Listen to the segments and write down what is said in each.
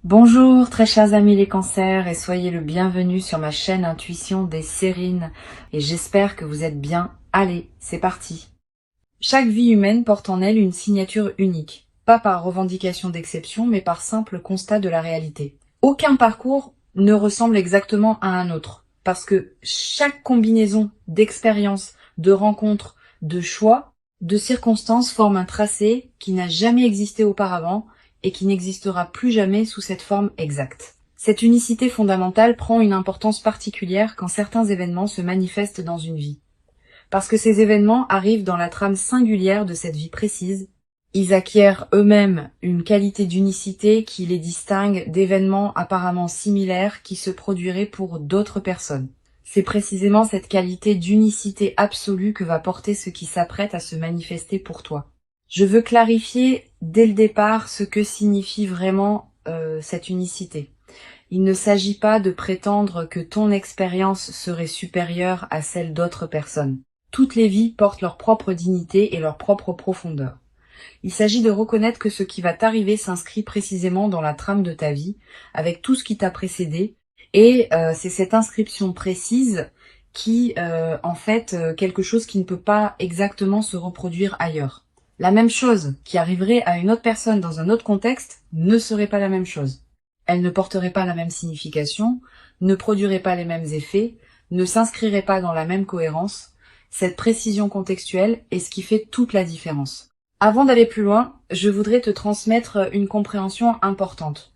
Bonjour très chers amis les cancers et soyez le bienvenu sur ma chaîne Intuition des Sérines et j'espère que vous êtes bien. Allez, c'est parti. Chaque vie humaine porte en elle une signature unique, pas par revendication d'exception mais par simple constat de la réalité. Aucun parcours ne ressemble exactement à un autre parce que chaque combinaison d'expériences, de rencontres, de choix, de circonstances forme un tracé qui n'a jamais existé auparavant et qui n'existera plus jamais sous cette forme exacte. Cette unicité fondamentale prend une importance particulière quand certains événements se manifestent dans une vie. Parce que ces événements arrivent dans la trame singulière de cette vie précise, ils acquièrent eux-mêmes une qualité d'unicité qui les distingue d'événements apparemment similaires qui se produiraient pour d'autres personnes. C'est précisément cette qualité d'unicité absolue que va porter ce qui s'apprête à se manifester pour toi. Je veux clarifier dès le départ ce que signifie vraiment cette unicité. Il ne s'agit pas de prétendre que ton expérience serait supérieure à celle d'autres personnes. Toutes les vies portent leur propre dignité et leur propre profondeur. Il s'agit de reconnaître que ce qui va t'arriver s'inscrit précisément dans la trame de ta vie, avec tout ce qui t'a précédé, et c'est cette inscription précise qui, quelque chose qui ne peut pas exactement se reproduire ailleurs. La même chose qui arriverait à une autre personne dans un autre contexte ne serait pas la même chose. Elle ne porterait pas la même signification, ne produirait pas les mêmes effets, ne s'inscrirait pas dans la même cohérence. Cette précision contextuelle est ce qui fait toute la différence. Avant d'aller plus loin, je voudrais te transmettre une compréhension importante.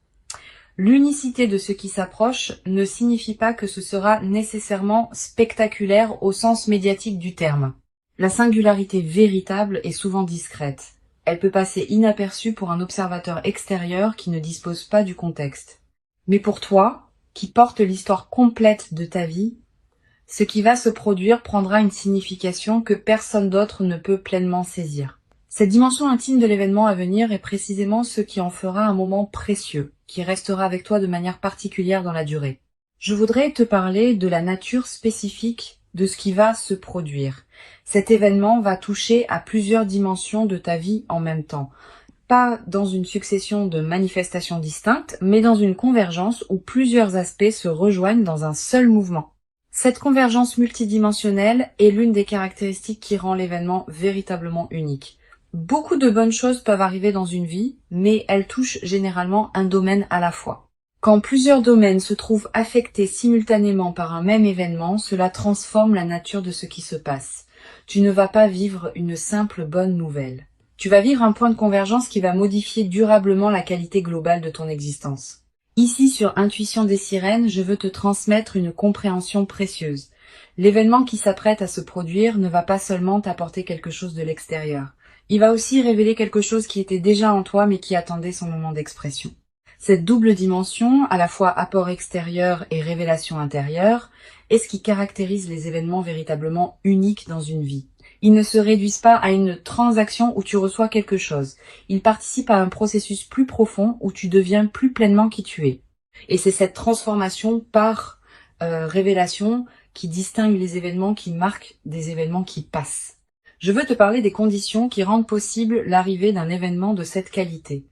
L'unicité de ce qui s'approche ne signifie pas que ce sera nécessairement spectaculaire au sens médiatique du terme. La singularité véritable est souvent discrète. Elle peut passer inaperçue pour un observateur extérieur qui ne dispose pas du contexte. Mais pour toi, qui porte l'histoire complète de ta vie, ce qui va se produire prendra une signification que personne d'autre ne peut pleinement saisir. Cette dimension intime de l'événement à venir est précisément ce qui en fera un moment précieux, qui restera avec toi de manière particulière dans la durée. Je voudrais te parler de la nature spécifique de ce qui va se produire. Cet événement va toucher à plusieurs dimensions de ta vie en même temps. Pas dans une succession de manifestations distinctes, mais dans une convergence où plusieurs aspects se rejoignent dans un seul mouvement. Cette convergence multidimensionnelle est l'une des caractéristiques qui rend l'événement véritablement unique. Beaucoup de bonnes choses peuvent arriver dans une vie, mais elles touchent généralement un domaine à la fois. Quand plusieurs domaines se trouvent affectés simultanément par un même événement, cela transforme la nature de ce qui se passe. Tu ne vas pas vivre une simple bonne nouvelle. Tu vas vivre un point de convergence qui va modifier durablement la qualité globale de ton existence. Ici, sur Intuition des Sirènes, je veux te transmettre une compréhension précieuse. L'événement qui s'apprête à se produire ne va pas seulement t'apporter quelque chose de l'extérieur. Il va aussi révéler quelque chose qui était déjà en toi mais qui attendait son moment d'expression. Cette double dimension, à la fois apport extérieur et révélation intérieure, est ce qui caractérise les événements véritablement uniques dans une vie. Ils ne se réduisent pas à une transaction où tu reçois quelque chose. Ils participent à un processus plus profond où tu deviens plus pleinement qui tu es. Et c'est cette transformation par révélation qui distingue les événements qui marquent des événements qui passent. Je veux te parler des conditions qui rendent possible l'arrivée d'un événement de cette qualité.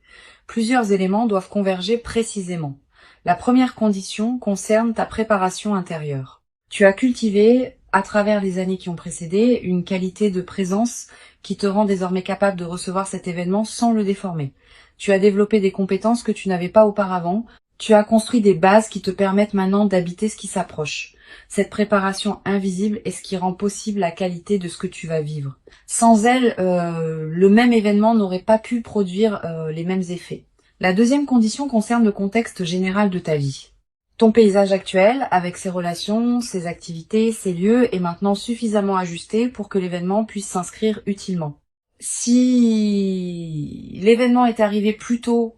Plusieurs éléments doivent converger précisément. La première condition concerne ta préparation intérieure. Tu as cultivé, à travers les années qui ont précédé, une qualité de présence qui te rend désormais capable de recevoir cet événement sans le déformer. Tu as développé des compétences que tu n'avais pas auparavant. Tu as construit des bases qui te permettent maintenant d'habiter ce qui s'approche. Cette préparation invisible est ce qui rend possible la qualité de ce que tu vas vivre. Sans elle, le même événement n'aurait pas pu produire les mêmes effets. La deuxième condition concerne le contexte général de ta vie. Ton paysage actuel, avec ses relations, ses activités, ses lieux, est maintenant suffisamment ajusté pour que l'événement puisse s'inscrire utilement. Si l'événement est arrivé plus tôt,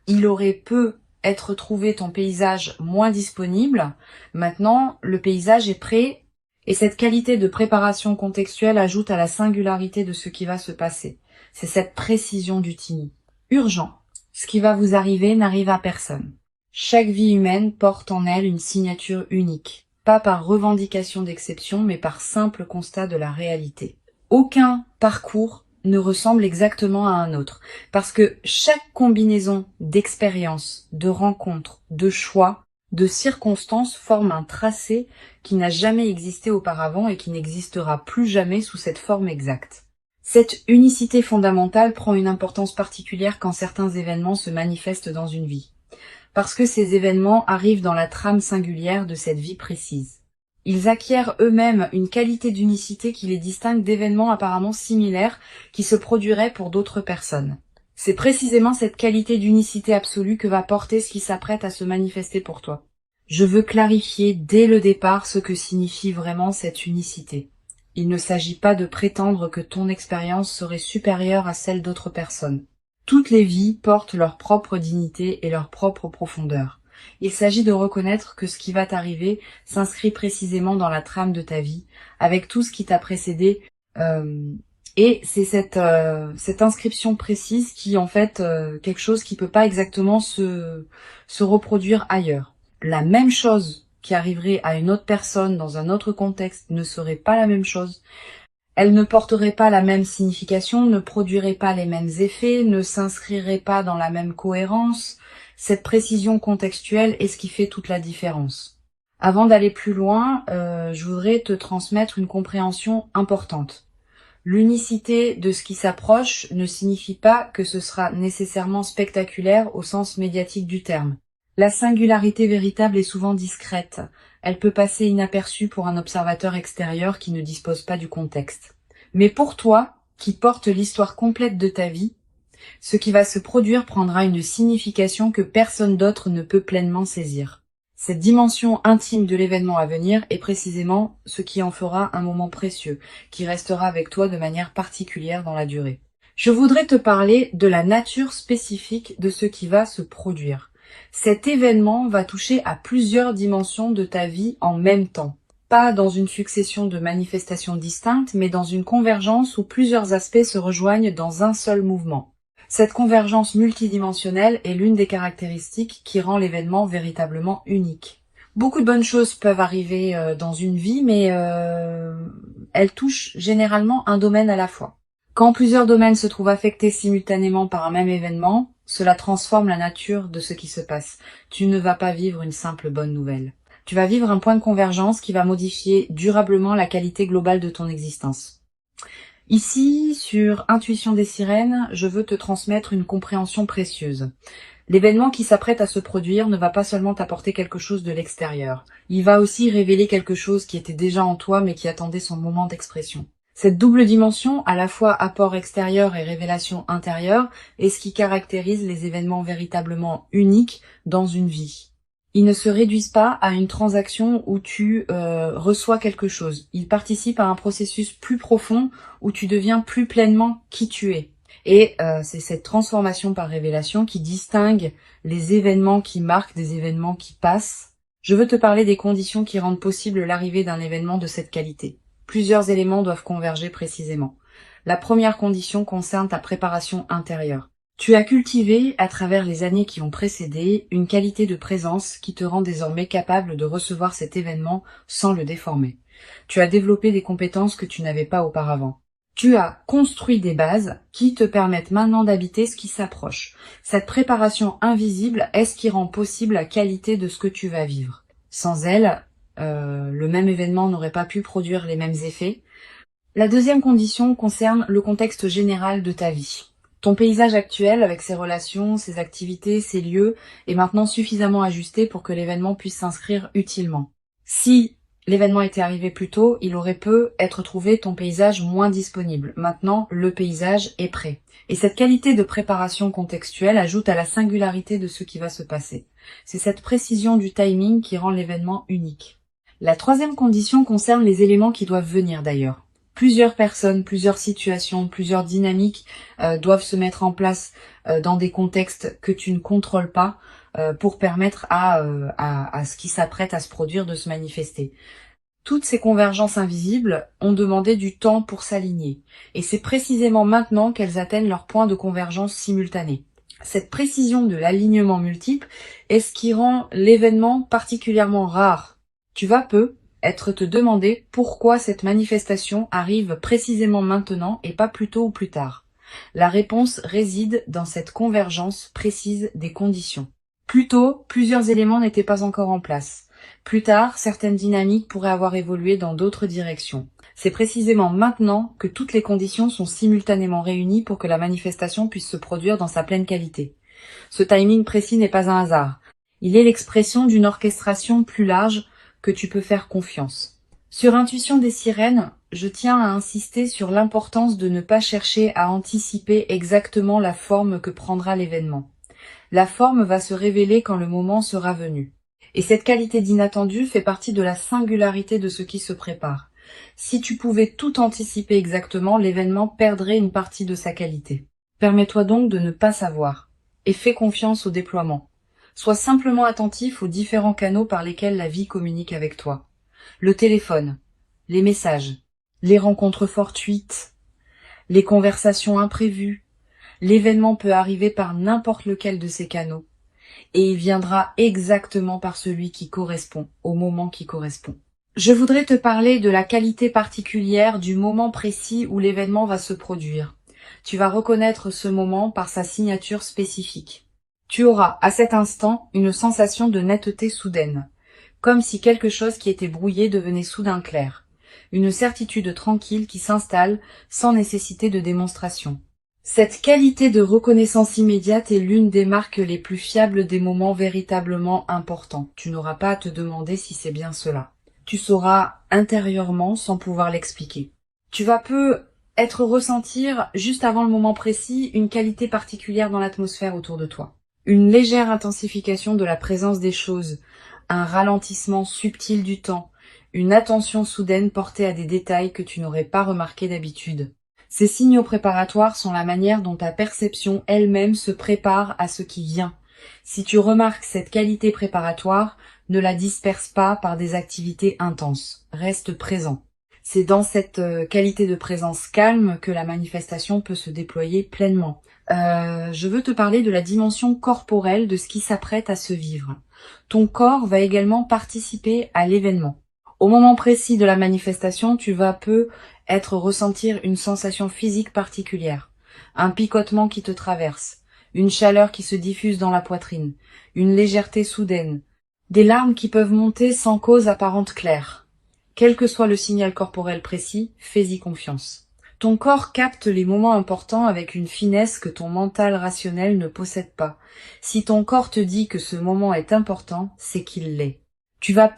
il aurait peu être trouvé ton paysage moins disponible. Maintenant, le paysage est prêt et cette qualité de préparation contextuelle ajoute à la singularité de ce qui va se passer. C'est cette précision du tini. Urgent. Ce qui va vous arriver n'arrive à personne. Chaque vie humaine porte en elle une signature unique, pas par revendication d'exception, mais par simple constat de la réalité. Aucun parcours ne ressemble exactement à un autre. Parce que chaque combinaison d'expériences, de rencontres, de choix, de circonstances forme un tracé qui n'a jamais existé auparavant et qui n'existera plus jamais sous cette forme exacte. Cette unicité fondamentale prend une importance particulière quand certains événements se manifestent dans une vie. Parce que ces événements arrivent dans la trame singulière de cette vie précise. Ils acquièrent eux-mêmes une qualité d'unicité qui les distingue d'événements apparemment similaires qui se produiraient pour d'autres personnes. C'est précisément cette qualité d'unicité absolue que va porter ce qui s'apprête à se manifester pour toi. Je veux clarifier dès le départ ce que signifie vraiment cette unicité. Il ne s'agit pas de prétendre que ton expérience serait supérieure à celle d'autres personnes. Toutes les vies portent leur propre dignité et leur propre profondeur. Il s'agit de reconnaître que ce qui va t'arriver s'inscrit précisément dans la trame de ta vie, avec tout ce qui t'a précédé, et c'est cette inscription précise qui en fait quelque chose qui peut pas exactement se reproduire ailleurs. La même chose qui arriverait à une autre personne dans un autre contexte ne serait pas la même chose. Elle ne porterait pas la même signification, ne produirait pas les mêmes effets, ne s'inscrirait pas dans la même cohérence. Cette précision contextuelle est ce qui fait toute la différence. Avant d'aller plus loin, je voudrais te transmettre une compréhension importante. L'unicité de ce qui s'approche ne signifie pas que ce sera nécessairement spectaculaire au sens médiatique du terme. La singularité véritable est souvent discrète. Elle peut passer inaperçue pour un observateur extérieur qui ne dispose pas du contexte. Mais pour toi, qui porte l'histoire complète de ta vie, ce qui va se produire prendra une signification que personne d'autre ne peut pleinement saisir. Cette dimension intime de l'événement à venir est précisément ce qui en fera un moment précieux, qui restera avec toi de manière particulière dans la durée. Je voudrais te parler de la nature spécifique de ce qui va se produire. Cet événement va toucher à plusieurs dimensions de ta vie en même temps. Pas dans une succession de manifestations distinctes, mais dans une convergence où plusieurs aspects se rejoignent dans un seul mouvement. Cette convergence multidimensionnelle est l'une des caractéristiques qui rend l'événement véritablement unique. Beaucoup de bonnes choses peuvent arriver dans une vie, mais elles touchent généralement un domaine à la fois. Quand plusieurs domaines se trouvent affectés simultanément par un même événement, cela transforme la nature de ce qui se passe. Tu ne vas pas vivre une simple bonne nouvelle. Tu vas vivre un point de convergence qui va modifier durablement la qualité globale de ton existence. Ici, sur Intuition des sirènes, je veux te transmettre une compréhension précieuse. L'événement qui s'apprête à se produire ne va pas seulement t'apporter quelque chose de l'extérieur. Il va aussi révéler quelque chose qui était déjà en toi mais qui attendait son moment d'expression. Cette double dimension, à la fois apport extérieur et révélation intérieure, est ce qui caractérise les événements véritablement uniques dans une vie. Ils ne se réduisent pas à une transaction où tu reçois quelque chose. Ils participent à un processus plus profond où tu deviens plus pleinement qui tu es. Et c'est cette transformation par révélation qui distingue les événements qui marquent des événements qui passent. Je veux te parler des conditions qui rendent possible l'arrivée d'un événement de cette qualité. Plusieurs éléments doivent converger précisément. La première condition concerne ta préparation intérieure. Tu as cultivé, à travers les années qui ont précédé, une qualité de présence qui te rend désormais capable de recevoir cet événement sans le déformer. Tu as développé des compétences que tu n'avais pas auparavant. Tu as construit des bases qui te permettent maintenant d'habiter ce qui s'approche. Cette préparation invisible est ce qui rend possible la qualité de ce que tu vas vivre. Sans elle, le même événement n'aurait pas pu produire les mêmes effets. La deuxième condition concerne le contexte général de ta vie. Ton paysage actuel, avec ses relations, ses activités, ses lieux, est maintenant suffisamment ajusté pour que l'événement puisse s'inscrire utilement. Si l'événement était arrivé plus tôt, il aurait pu être trouvé ton paysage moins disponible. Maintenant, le paysage est prêt. Et cette qualité de préparation contextuelle ajoute à la singularité de ce qui va se passer. C'est cette précision du timing qui rend l'événement unique. La troisième condition concerne les éléments qui doivent venir d'ailleurs. Plusieurs personnes, plusieurs situations, plusieurs dynamiques doivent se mettre en place dans des contextes que tu ne contrôles pas pour permettre à ce qui s'apprête à se produire de se manifester. Toutes ces convergences invisibles ont demandé du temps pour s'aligner. Et c'est précisément maintenant qu'elles atteignent leur point de convergence simultané. Cette précision de l'alignement multiple est ce qui rend l'événement particulièrement rare. Tu vas peu, être te demander pourquoi cette manifestation arrive précisément maintenant et pas plus tôt ou plus tard. La réponse réside dans cette convergence précise des conditions. Plus tôt, plusieurs éléments n'étaient pas encore en place. Plus tard, certaines dynamiques pourraient avoir évolué dans d'autres directions. C'est précisément maintenant que toutes les conditions sont simultanément réunies pour que la manifestation puisse se produire dans sa pleine qualité. Ce timing précis n'est pas un hasard. Il est l'expression d'une orchestration plus large que tu peux faire confiance. Sur Intuition des sirènes, je tiens à insister sur l'importance de ne pas chercher à anticiper exactement la forme que prendra l'événement. La forme va se révéler quand le moment sera venu. Et cette qualité d'inattendu fait partie de la singularité de ce qui se prépare. Si tu pouvais tout anticiper exactement, l'événement perdrait une partie de sa qualité. Permets-toi donc de ne pas savoir. Et fais confiance au déploiement. Sois simplement attentif aux différents canaux par lesquels la vie communique avec toi. Le téléphone, les messages, les rencontres fortuites, les conversations imprévues. L'événement peut arriver par n'importe lequel de ces canaux. Et il viendra exactement par celui qui correspond, au moment qui correspond. Je voudrais te parler de la qualité particulière du moment précis où l'événement va se produire. Tu vas reconnaître ce moment par sa signature spécifique. Tu auras, à cet instant, une sensation de netteté soudaine, comme si quelque chose qui était brouillé devenait soudain clair. Une certitude tranquille qui s'installe sans nécessité de démonstration. Cette qualité de reconnaissance immédiate est l'une des marques les plus fiables des moments véritablement importants. Tu n'auras pas à te demander si c'est bien cela. Tu sauras intérieurement sans pouvoir l'expliquer. Tu vas ressentir, juste avant le moment précis, une qualité particulière dans l'atmosphère autour de toi. Une légère intensification de la présence des choses, un ralentissement subtil du temps, une attention soudaine portée à des détails que tu n'aurais pas remarqués d'habitude. Ces signaux préparatoires sont la manière dont ta perception elle-même se prépare à ce qui vient. Si tu remarques cette qualité préparatoire, ne la disperse pas par des activités intenses. Reste présent. C'est dans cette qualité de présence calme que la manifestation peut se déployer pleinement. Je veux te parler de la dimension corporelle de ce qui s'apprête à se vivre. Ton corps va également participer à l'événement. Au moment précis de la manifestation, tu vas ressentir une sensation physique particulière, un picotement qui te traverse, une chaleur qui se diffuse dans la poitrine, une légèreté soudaine, des larmes qui peuvent monter sans cause apparente claire. Quel que soit le signal corporel précis, fais-y confiance. Ton corps capte les moments importants avec une finesse que ton mental rationnel ne possède pas. Si ton corps te dit que ce moment est important, c'est qu'il l'est. Tu vas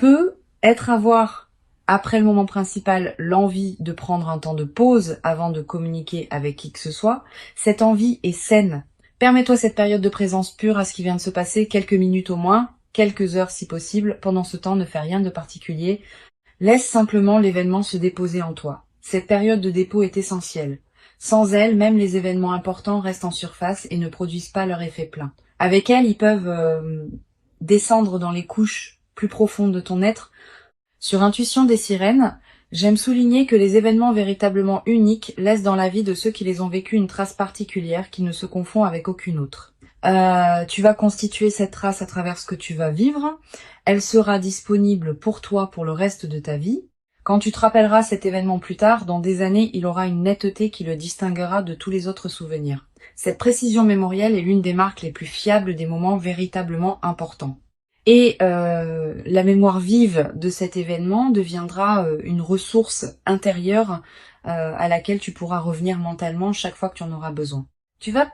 avoir, après le moment principal, l'envie de prendre un temps de pause avant de communiquer avec qui que ce soit. Cette envie est saine. Permets-toi cette période de présence pure à ce qui vient de se passer, quelques minutes au moins, quelques heures si possible. Pendant ce temps, ne fais rien de particulier. Laisse simplement l'événement se déposer en toi. Cette période de dépôt est essentielle. Sans elle, même les événements importants restent en surface et ne produisent pas leur effet plein. Avec elle, ils peuvent descendre dans les couches plus profondes de ton être. Sur Intuition des sirènes, j'aime souligner que les événements véritablement uniques laissent dans la vie de ceux qui les ont vécus une trace particulière qui ne se confond avec aucune autre. Tu vas constituer cette trace à travers ce que tu vas vivre. Elle sera disponible pour toi pour le reste de ta vie. Quand tu te rappelleras cet événement plus tard, dans des années, il aura une netteté qui le distinguera de tous les autres souvenirs. Cette précision mémorielle est l'une des marques les plus fiables des moments véritablement importants. Et la mémoire vive de cet événement deviendra une ressource intérieure à laquelle tu pourras revenir mentalement chaque fois que tu en auras besoin. Tu vas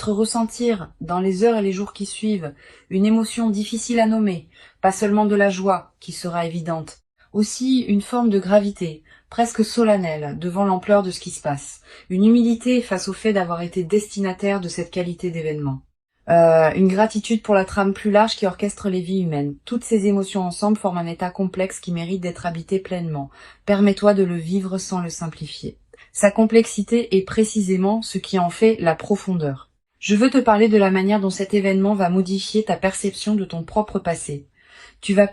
ressentir dans les heures et les jours qui suivent une émotion difficile à nommer, pas seulement de la joie qui sera évidente, aussi une forme de gravité, presque solennelle, devant l'ampleur de ce qui se passe, une humilité face au fait d'avoir été destinataire de cette qualité d'événement. Une gratitude pour la trame plus large qui orchestre les vies humaines. Toutes ces émotions ensemble forment un état complexe qui mérite d'être habité pleinement. Permets-toi de le vivre sans le simplifier. Sa complexité est précisément ce qui en fait la profondeur. Je veux te parler de la manière dont cet événement va modifier ta perception de ton propre passé. Tu vas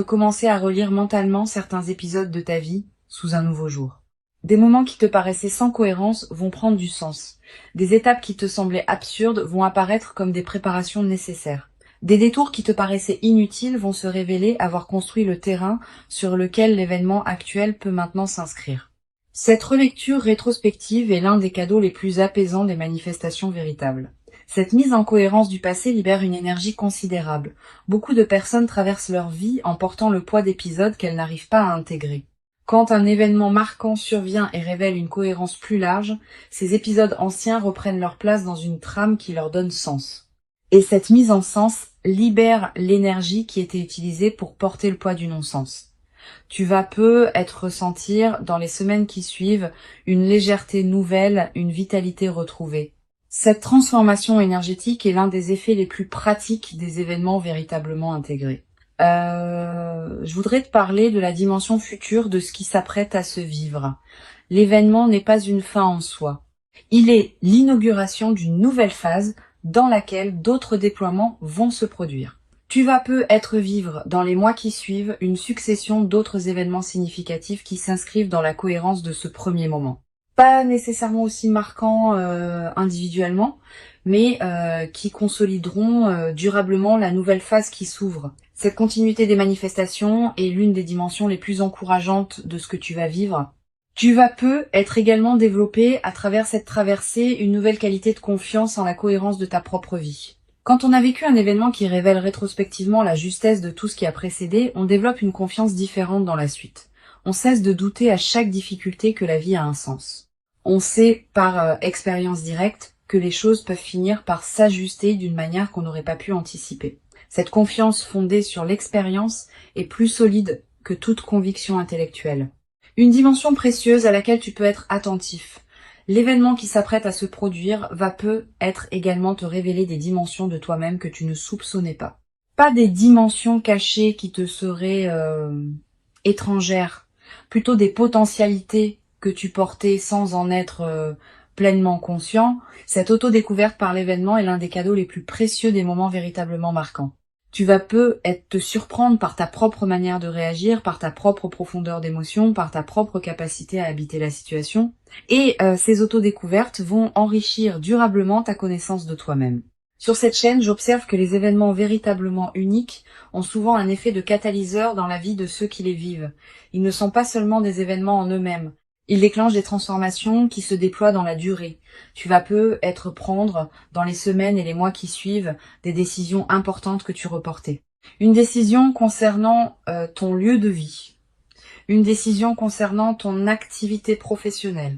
commencé à relire mentalement certains épisodes de ta vie sous un nouveau jour. Des moments qui te paraissaient sans cohérence vont prendre du sens. Des étapes qui te semblaient absurdes vont apparaître comme des préparations nécessaires. Des détours qui te paraissaient inutiles vont se révéler avoir construit le terrain sur lequel l'événement actuel peut maintenant s'inscrire. Cette relecture rétrospective est l'un des cadeaux les plus apaisants des manifestations véritables. Cette mise en cohérence du passé libère une énergie considérable. Beaucoup de personnes traversent leur vie en portant le poids d'épisodes qu'elles n'arrivent pas à intégrer. Quand un événement marquant survient et révèle une cohérence plus large, ces épisodes anciens reprennent leur place dans une trame qui leur donne sens. Et cette mise en sens libère l'énergie qui était utilisée pour porter le poids du non-sens. Tu vas peu être ressentir, dans les semaines qui suivent, une légèreté nouvelle, une vitalité retrouvée. Cette transformation énergétique est l'un des effets les plus pratiques des événements véritablement intégrés. Je voudrais te parler de la dimension future de ce qui s'apprête à se vivre. L'événement n'est pas une fin en soi. Il est l'inauguration d'une nouvelle phase dans laquelle d'autres déploiements vont se produire. Tu vas peu être vivre dans les mois qui suivent une succession d'autres événements significatifs qui s'inscrivent dans la cohérence de ce premier moment. Pas nécessairement aussi marquants individuellement, mais qui consolideront durablement la nouvelle phase qui s'ouvre. Cette continuité des manifestations est l'une des dimensions les plus encourageantes de ce que tu vas vivre. Tu vas peu être également développé à travers cette traversée une nouvelle qualité de confiance en la cohérence de ta propre vie. Quand on a vécu un événement qui révèle rétrospectivement la justesse de tout ce qui a précédé, on développe une confiance différente dans la suite. On cesse de douter à chaque difficulté que la vie a un sens. On sait par expérience directe que les choses peuvent finir par s'ajuster d'une manière qu'on n'aurait pas pu anticiper. Cette confiance fondée sur l'expérience est plus solide que toute conviction intellectuelle. Une dimension précieuse à laquelle tu peux être attentif. L'événement qui s'apprête à se produire va peut être également te révéler des dimensions de toi-même que tu ne soupçonnais pas. Pas des dimensions cachées qui te seraient étrangères, plutôt des potentialités que tu portais sans en être pleinement conscient. Cette auto-découverte par l'événement est l'un des cadeaux les plus précieux des moments véritablement marquants. Tu vas peu te surprendre par ta propre manière de réagir, par ta propre profondeur d'émotion, par ta propre capacité à habiter la situation. Et ces autodécouvertes vont enrichir durablement ta connaissance de toi-même. Sur cette chaîne, j'observe que les événements véritablement uniques ont souvent un effet de catalyseur dans la vie de ceux qui les vivent. Ils ne sont pas seulement des événements en eux-mêmes. Ils déclenchent des transformations qui se déploient dans la durée. Tu vas peu prendre, dans les semaines et les mois qui suivent, des décisions importantes que tu reportais. Une décision concernant ton lieu de vie. Une décision concernant ton activité professionnelle.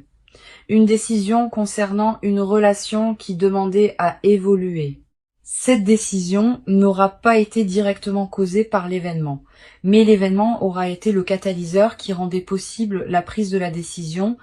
Une décision concernant une relation qui demandait à évoluer. Cette décision n'aura pas été directement causée par l'événement, mais l'événement aura été le catalyseur qui rendait possible la prise de la décision.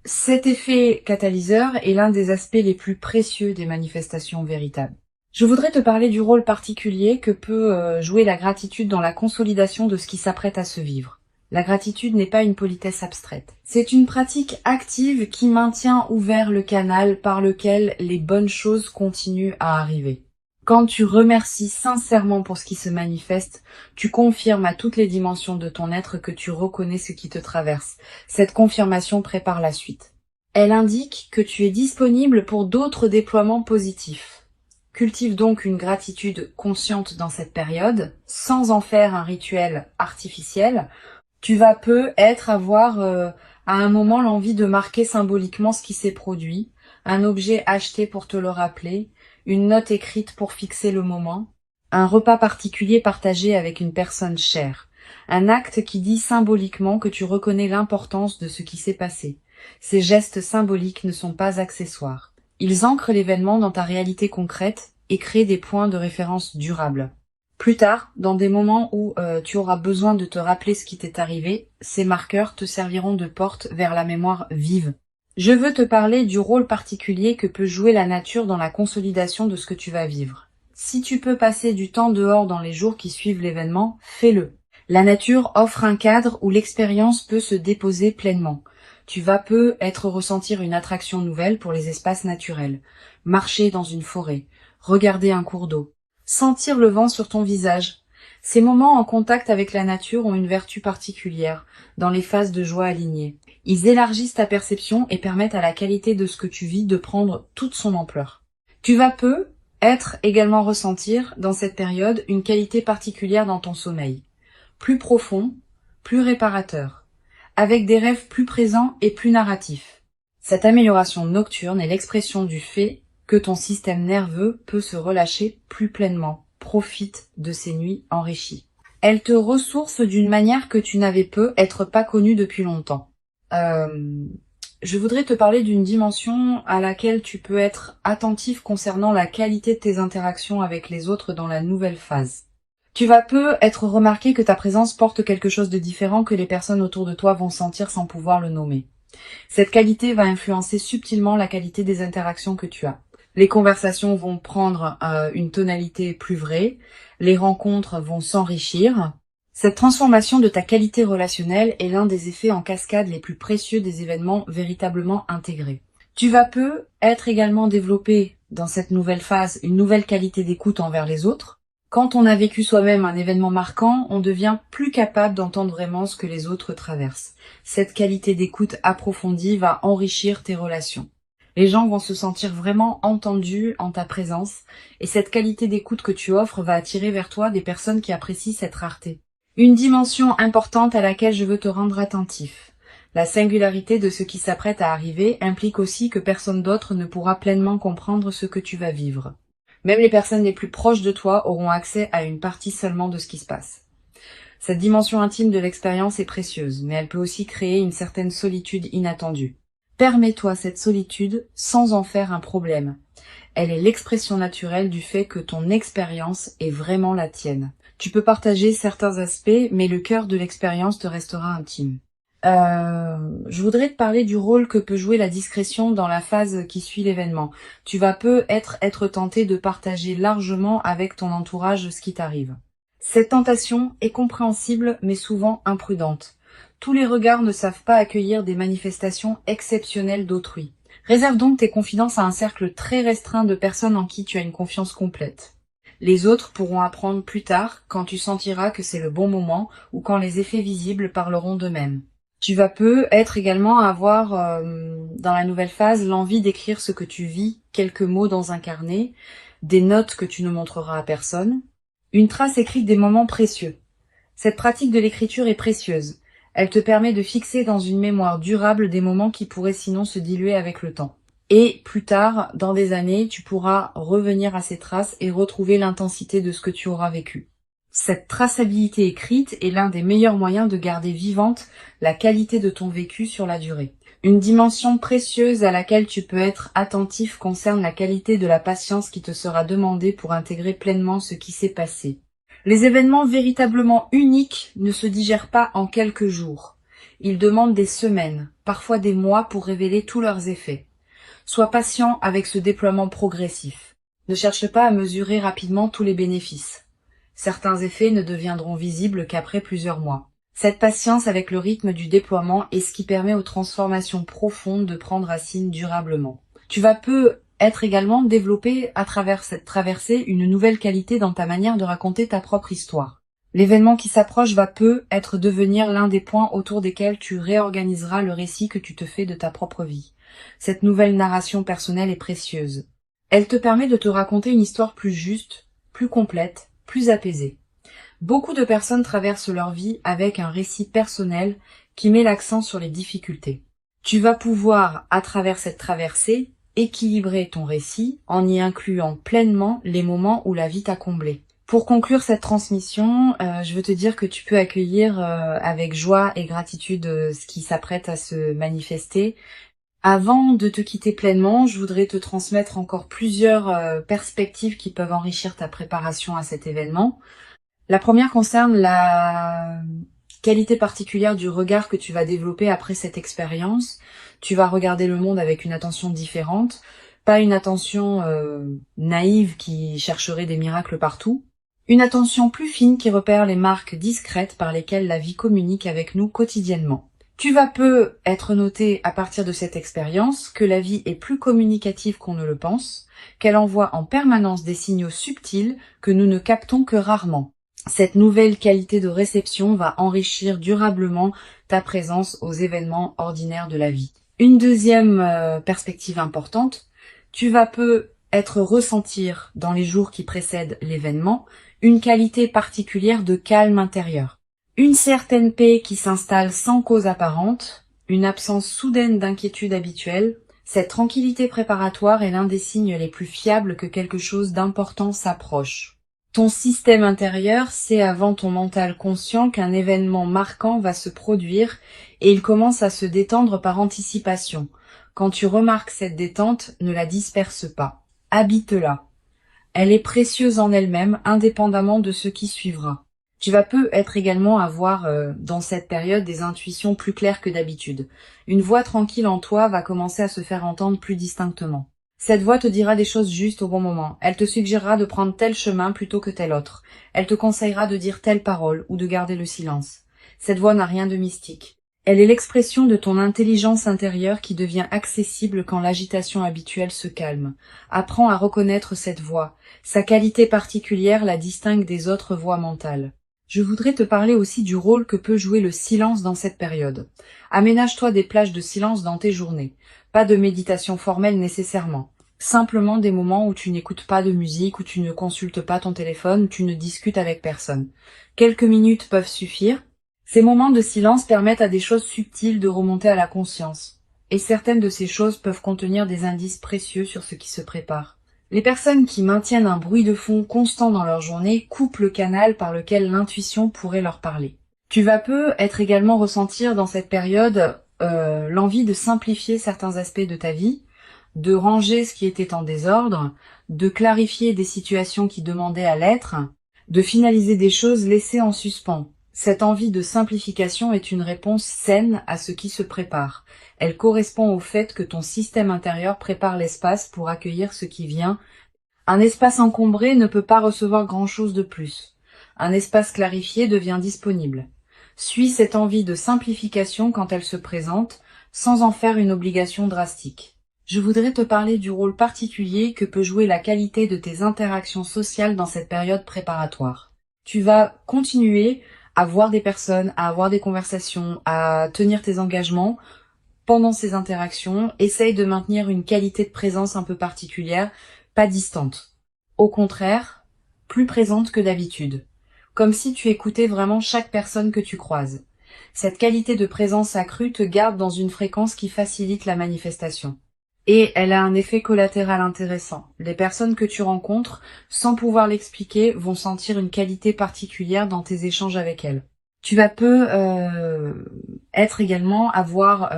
Cet effet catalyseur est l'un des aspects les plus précieux des manifestations véritables. Je voudrais te parler du rôle particulier que peut jouer la gratitude dans la consolidation de ce qui s'apprête à se vivre. La gratitude n'est pas une politesse abstraite. C'est une pratique active qui maintient ouvert le canal par lequel les bonnes choses continuent à arriver. Quand tu remercies sincèrement pour ce qui se manifeste, tu confirmes à toutes les dimensions de ton être que tu reconnais ce qui te traverse. Cette confirmation prépare la suite. Elle indique que tu es disponible pour d'autres déploiements positifs. Cultive donc une gratitude consciente dans cette période, sans en faire un rituel artificiel. Tu vas peu avoir à un moment l'envie de marquer symboliquement ce qui s'est produit, un objet acheté pour te le rappeler, une note écrite pour fixer le moment, un repas particulier partagé avec une personne chère, un acte qui dit symboliquement que tu reconnais l'importance de ce qui s'est passé. Ces gestes symboliques ne sont pas accessoires. Ils ancrent l'événement dans ta réalité concrète et créent des points de référence durables. Plus tard, dans des moments où tu auras besoin de te rappeler ce qui t'est arrivé, ces marqueurs te serviront de porte vers la mémoire vive. Je veux te parler du rôle particulier que peut jouer la nature dans la consolidation de ce que tu vas vivre. Si tu peux passer du temps dehors dans les jours qui suivent l'événement, fais-le. La nature offre un cadre où l'expérience peut se déposer pleinement. Tu vas peu ressentir une attraction nouvelle pour les espaces naturels. Marcher dans une forêt, regarder un cours d'eau, sentir le vent sur ton visage. Ces moments en contact avec la nature ont une vertu particulière, dans les phases de joie alignées. Ils élargissent ta perception et permettent à la qualité de ce que tu vis de prendre toute son ampleur. Tu vas peu être également ressentir, dans cette période, une qualité particulière dans ton sommeil. Plus profond, plus réparateur, avec des rêves plus présents et plus narratifs. Cette amélioration nocturne est l'expression du fait que ton système nerveux peut se relâcher plus pleinement, profite de ces nuits enrichies. Elle te ressource d'une manière que tu n'avais peut-être pas connue depuis longtemps. Je voudrais te parler d'une dimension à laquelle tu peux être attentif concernant la qualité de tes interactions avec les autres dans la nouvelle phase. Tu vas être remarqué que ta présence porte quelque chose de différent que les personnes autour de toi vont sentir sans pouvoir le nommer. Cette qualité va influencer subtilement la qualité des interactions que tu as. Les conversations vont prendre une tonalité plus vraie, les rencontres vont s'enrichir. Cette transformation de ta qualité relationnelle est l'un des effets en cascade les plus précieux des événements véritablement intégrés. Tu vas être également développé dans cette nouvelle phase une nouvelle qualité d'écoute envers les autres. Quand on a vécu soi-même un événement marquant, on devient plus capable d'entendre vraiment ce que les autres traversent. Cette qualité d'écoute approfondie va enrichir tes relations. Les gens vont se sentir vraiment entendus en ta présence, et cette qualité d'écoute que tu offres va attirer vers toi des personnes qui apprécient cette rareté. Une dimension importante à laquelle je veux te rendre attentif. La singularité de ce qui s'apprête à arriver implique aussi que personne d'autre ne pourra pleinement comprendre ce que tu vas vivre. Même les personnes les plus proches de toi auront accès à une partie seulement de ce qui se passe. Cette dimension intime de l'expérience est précieuse, mais elle peut aussi créer une certaine solitude inattendue. Permets-toi cette solitude sans en faire un problème. Elle est l'expression naturelle du fait que ton expérience est vraiment la tienne. Tu peux partager certains aspects, mais le cœur de l'expérience te restera intime. Je voudrais te parler du rôle que peut jouer la discrétion dans la phase qui suit l'événement. Tu vas être tenté de partager largement avec ton entourage ce qui t'arrive. Cette tentation est compréhensible, mais souvent imprudente. Tous les regards ne savent pas accueillir des manifestations exceptionnelles d'autrui. Réserve donc tes confidences à un cercle très restreint de personnes en qui tu as une confiance complète. Les autres pourront apprendre plus tard, quand tu sentiras que c'est le bon moment ou quand les effets visibles parleront d'eux-mêmes. Tu vas être également avoir, dans la nouvelle phase, l'envie d'écrire ce que tu vis, quelques mots dans un carnet, des notes que tu ne montreras à personne, une trace écrite des moments précieux. Cette pratique de l'écriture est précieuse. Elle te permet de fixer dans une mémoire durable des moments qui pourraient sinon se diluer avec le temps. Et plus tard, dans des années, tu pourras revenir à ces traces et retrouver l'intensité de ce que tu auras vécu. Cette traçabilité écrite est l'un des meilleurs moyens de garder vivante la qualité de ton vécu sur la durée. Une dimension précieuse à laquelle tu peux être attentif concerne la qualité de la patience qui te sera demandée pour intégrer pleinement ce qui s'est passé. Les événements véritablement uniques ne se digèrent pas en quelques jours. Ils demandent des semaines, parfois des mois pour révéler tous leurs effets. Sois patient avec ce déploiement progressif. Ne cherche pas à mesurer rapidement tous les bénéfices. Certains effets ne deviendront visibles qu'après plusieurs mois. Cette patience avec le rythme du déploiement est ce qui permet aux transformations profondes de prendre racine durablement. Tu vas être également développé à travers cette traversée une nouvelle qualité dans ta manière de raconter ta propre histoire. L'événement qui s'approche va être devenir l'un des points autour desquels tu réorganiseras le récit que tu te fais de ta propre vie. Cette nouvelle narration personnelle est précieuse. Elle te permet de te raconter une histoire plus juste, plus complète, plus apaisée. Beaucoup de personnes traversent leur vie avec un récit personnel qui met l'accent sur les difficultés. Tu vas pouvoir, à travers cette traversée, équilibrer ton récit en y incluant pleinement les moments où la vie t'a comblé. Pour conclure cette transmission, je veux te dire que tu peux accueillir avec joie et gratitude ce qui s'apprête à se manifester. Avant de te quitter pleinement, je voudrais te transmettre encore plusieurs perspectives qui peuvent enrichir ta préparation à cet événement. La première concerne la qualité particulière du regard que tu vas développer après cette expérience. Tu vas regarder le monde avec une attention différente, pas une attention naïve qui chercherait des miracles partout, une attention plus fine qui repère les marques discrètes par lesquelles la vie communique avec nous quotidiennement. Tu vas être noté à partir de cette expérience que la vie est plus communicative qu'on ne le pense, qu'elle envoie en permanence des signaux subtils que nous ne captons que rarement. Cette nouvelle qualité de réception va enrichir durablement ta présence aux événements ordinaires de la vie. Une deuxième perspective importante, tu vas être ressentir, dans les jours qui précèdent l'événement, une qualité particulière de calme intérieur. Une certaine paix qui s'installe sans cause apparente, une absence soudaine d'inquiétude habituelle. Cette tranquillité préparatoire est l'un des signes les plus fiables que quelque chose d'important s'approche. Ton système intérieur sait avant ton mental conscient qu'un événement marquant va se produire et il commence à se détendre par anticipation. Quand tu remarques cette détente, ne la disperse pas. Habite-la. Elle est précieuse en elle-même, indépendamment de ce qui suivra. Tu vas peut-être également avoir dans cette période des intuitions plus claires que d'habitude. Une voix tranquille en toi va commencer à se faire entendre plus distinctement. Cette voix te dira des choses justes au bon moment. Elle te suggérera de prendre tel chemin plutôt que tel autre. Elle te conseillera de dire telle parole ou de garder le silence. Cette voix n'a rien de mystique. Elle est l'expression de ton intelligence intérieure qui devient accessible quand l'agitation habituelle se calme. Apprends à reconnaître cette voix. Sa qualité particulière la distingue des autres voix mentales. Je voudrais te parler aussi du rôle que peut jouer le silence dans cette période. Aménage-toi des plages de silence dans tes journées. Pas de méditation formelle nécessairement. Simplement des moments où tu n'écoutes pas de musique, où tu ne consultes pas ton téléphone, où tu ne discutes avec personne. Quelques minutes peuvent suffire. Ces moments de silence permettent à des choses subtiles de remonter à la conscience. Et certaines de ces choses peuvent contenir des indices précieux sur ce qui se prépare. Les personnes qui maintiennent un bruit de fond constant dans leur journée coupent le canal par lequel l'intuition pourrait leur parler. Tu vas peut-être également ressentir dans cette période l'envie de simplifier certains aspects de ta vie, de ranger ce qui était en désordre, de clarifier des situations qui demandaient à l'être, de finaliser des choses laissées en suspens. Cette envie de simplification est une réponse saine à ce qui se prépare. Elle correspond au fait que ton système intérieur prépare l'espace pour accueillir ce qui vient. Un espace encombré ne peut pas recevoir grand-chose de plus. Un espace clarifié devient disponible. Suis cette envie de simplification quand elle se présente, sans en faire une obligation drastique. Je voudrais te parler du rôle particulier que peut jouer la qualité de tes interactions sociales dans cette période préparatoire. Tu vas continuer à voir des personnes, à avoir des conversations, à tenir tes engagements. Pendant ces interactions, essaye de maintenir une qualité de présence un peu particulière, pas distante. Au contraire, plus présente que d'habitude. Comme si tu écoutais vraiment chaque personne que tu croises. Cette qualité de présence accrue te garde dans une fréquence qui facilite la manifestation. Et elle a un effet collatéral intéressant. Les personnes que tu rencontres, sans pouvoir l'expliquer, vont sentir une qualité particulière dans tes échanges avec elles. Tu vas être également avoir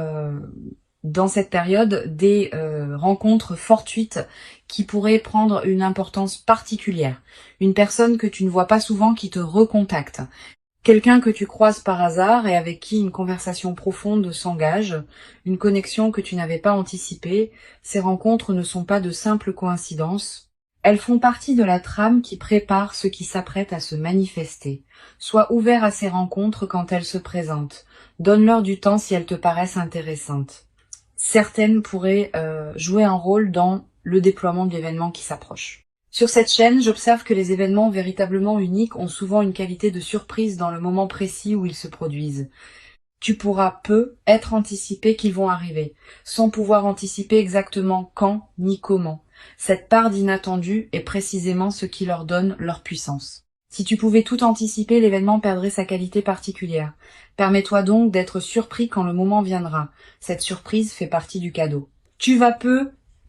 dans cette période des rencontres fortuites qui pourraient prendre une importance particulière. Une personne que tu ne vois pas souvent qui te recontacte. Quelqu'un que tu croises par hasard et avec qui une conversation profonde s'engage, une connexion que tu n'avais pas anticipée. Ces rencontres ne sont pas de simples coïncidences. Elles font partie de la trame qui prépare ce qui s'apprête à se manifester. Sois ouvert à ces rencontres quand elles se présentent. Donne-leur du temps si elles te paraissent intéressantes. Certaines pourraient jouer un rôle dans le déploiement de l'événement qui s'approche. Sur cette chaîne, j'observe que les événements véritablement uniques ont souvent une qualité de surprise dans le moment précis où ils se produisent. Tu pourras être anticipé qu'ils vont arriver, sans pouvoir anticiper exactement quand ni comment. Cette part d'inattendu est précisément ce qui leur donne leur puissance. Si tu pouvais tout anticiper, l'événement perdrait sa qualité particulière. Permets-toi donc d'être surpris quand le moment viendra. Cette surprise fait partie du cadeau. Tu vas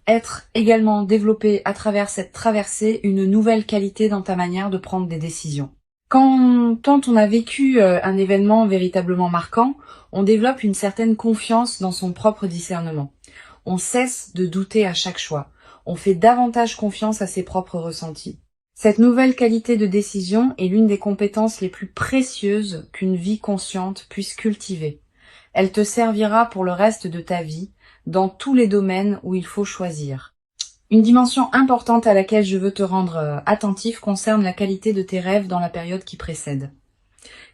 être également développé à travers cette traversée une nouvelle qualité dans ta manière de prendre des décisions. Quand on a vécu un événement véritablement marquant, on développe une certaine confiance dans son propre discernement. On cesse de douter à chaque choix. On fait davantage confiance à ses propres ressentis. Cette nouvelle qualité de décision est l'une des compétences les plus précieuses qu'une vie consciente puisse cultiver. Elle te servira pour le reste de ta vie, dans tous les domaines où il faut choisir. Une dimension importante à laquelle je veux te rendre attentif concerne la qualité de tes rêves dans la période qui précède.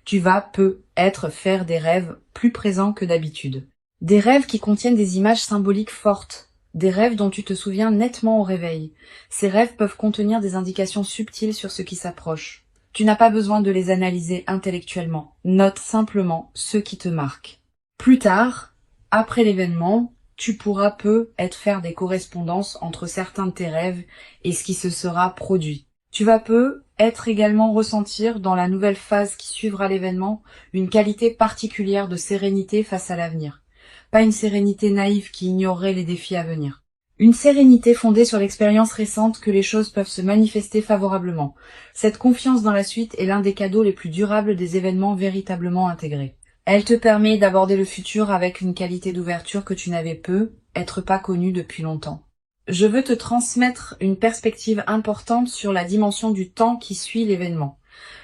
Tu vas peut-être faire des rêves plus présents que d'habitude. Des rêves qui contiennent des images symboliques fortes. Des rêves dont tu te souviens nettement au réveil. Ces rêves peuvent contenir des indications subtiles sur ce qui s'approche. Tu n'as pas besoin de les analyser intellectuellement. Note simplement ce qui te marque. Plus tard, après l'événement, tu pourras peut-être faire des correspondances entre certains de tes rêves et ce qui se sera produit. Tu vas peut-être également ressentir dans la nouvelle phase qui suivra l'événement une qualité particulière de sérénité face à l'avenir. Pas une sérénité naïve qui ignorerait les défis à venir. Une sérénité fondée sur l'expérience récente que les choses peuvent se manifester favorablement. Cette confiance dans la suite est l'un des cadeaux les plus durables des événements véritablement intégrés. Elle te permet d'aborder le futur avec une qualité d'ouverture que tu n'avais peut-être pas connue depuis longtemps. Je veux te transmettre une perspective importante sur la dimension du temps qui suit l'événement.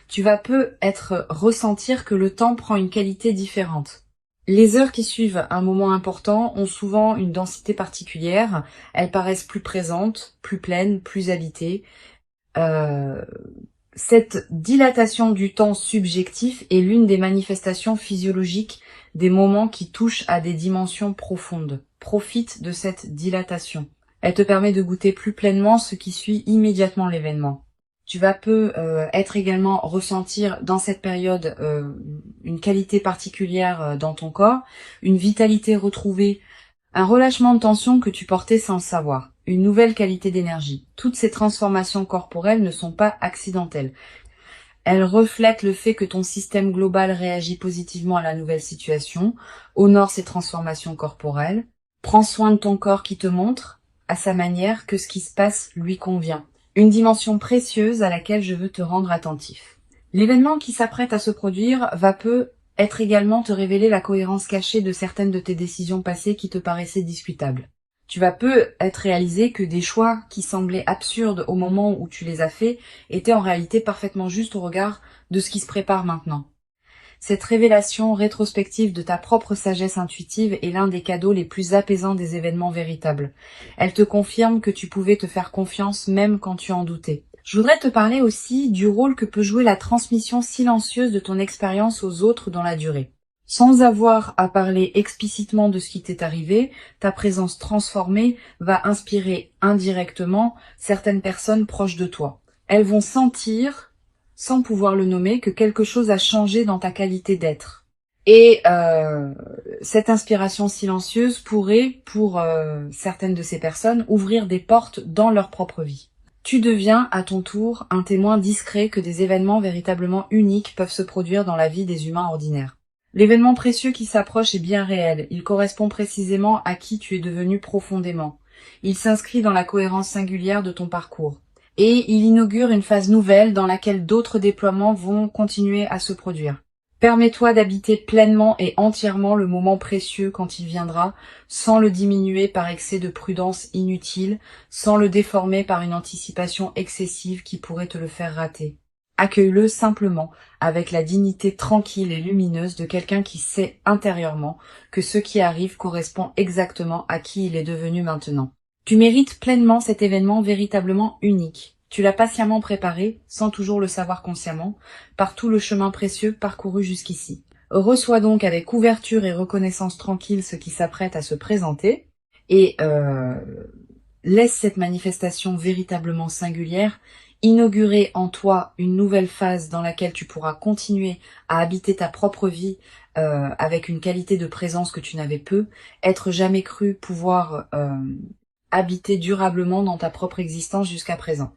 Tu vas peut-être ressentir que le temps prend une qualité différente. Les heures qui suivent un moment important ont souvent une densité particulière, elles paraissent plus présentes, plus pleines, plus habitées. Cette dilatation du temps subjectif est l'une des manifestations physiologiques des moments qui touchent à des dimensions profondes. Profite de cette dilatation. Elle te permet de goûter plus pleinement ce qui suit immédiatement l'événement. Tu vas être également ressentir dans cette période une qualité particulière dans ton corps, une vitalité retrouvée, un relâchement de tension que tu portais sans le savoir, une nouvelle qualité d'énergie. Toutes ces transformations corporelles ne sont pas accidentelles. Elles reflètent le fait que ton système global réagit positivement à la nouvelle situation, honore ces transformations corporelles, prends soin de ton corps qui te montre, à sa manière, que ce qui se passe lui convient. Une dimension précieuse à laquelle je veux te rendre attentif. L'événement qui s'apprête à se produire va peut-être également te révéler la cohérence cachée de certaines de tes décisions passées qui te paraissaient discutables. Tu vas peut-être réaliser que des choix qui semblaient absurdes au moment où tu les as faits étaient en réalité parfaitement justes au regard de ce qui se prépare maintenant. Cette révélation rétrospective de ta propre sagesse intuitive est l'un des cadeaux les plus apaisants des événements véritables. Elle te confirme que tu pouvais te faire confiance même quand tu en doutais. Je voudrais te parler aussi du rôle que peut jouer la transmission silencieuse de ton expérience aux autres dans la durée. Sans avoir à parler explicitement de ce qui t'est arrivé, ta présence transformée va inspirer indirectement certaines personnes proches de toi. Elles vont sentir, sans pouvoir le nommer, que quelque chose a changé dans ta qualité d'être. Et cette inspiration silencieuse pourrait, pour certaines de ces personnes, ouvrir des portes dans leur propre vie. Tu deviens, à ton tour, un témoin discret que des événements véritablement uniques peuvent se produire dans la vie des humains ordinaires. L'événement précieux qui s'approche est bien réel, il correspond précisément à qui tu es devenu profondément. Il s'inscrit dans la cohérence singulière de ton parcours. Et il inaugure une phase nouvelle dans laquelle d'autres déploiements vont continuer à se produire. Permets-toi d'habiter pleinement et entièrement le moment précieux quand il viendra, sans le diminuer par excès de prudence inutile, sans le déformer par une anticipation excessive qui pourrait te le faire rater. Accueille-le simplement, avec la dignité tranquille et lumineuse de quelqu'un qui sait intérieurement que ce qui arrive correspond exactement à qui il est devenu maintenant. Tu mérites pleinement cet événement véritablement unique. Tu l'as patiemment préparé, sans toujours le savoir consciemment, par tout le chemin précieux parcouru jusqu'ici. Reçois donc avec ouverture et reconnaissance tranquille ce qui s'apprête à se présenter, et laisse cette manifestation véritablement singulière inaugurer en toi une nouvelle phase dans laquelle tu pourras continuer à habiter ta propre vie avec une qualité de présence que tu n'avais être jamais cru pouvoir habiter durablement dans ta propre existence jusqu'à présent.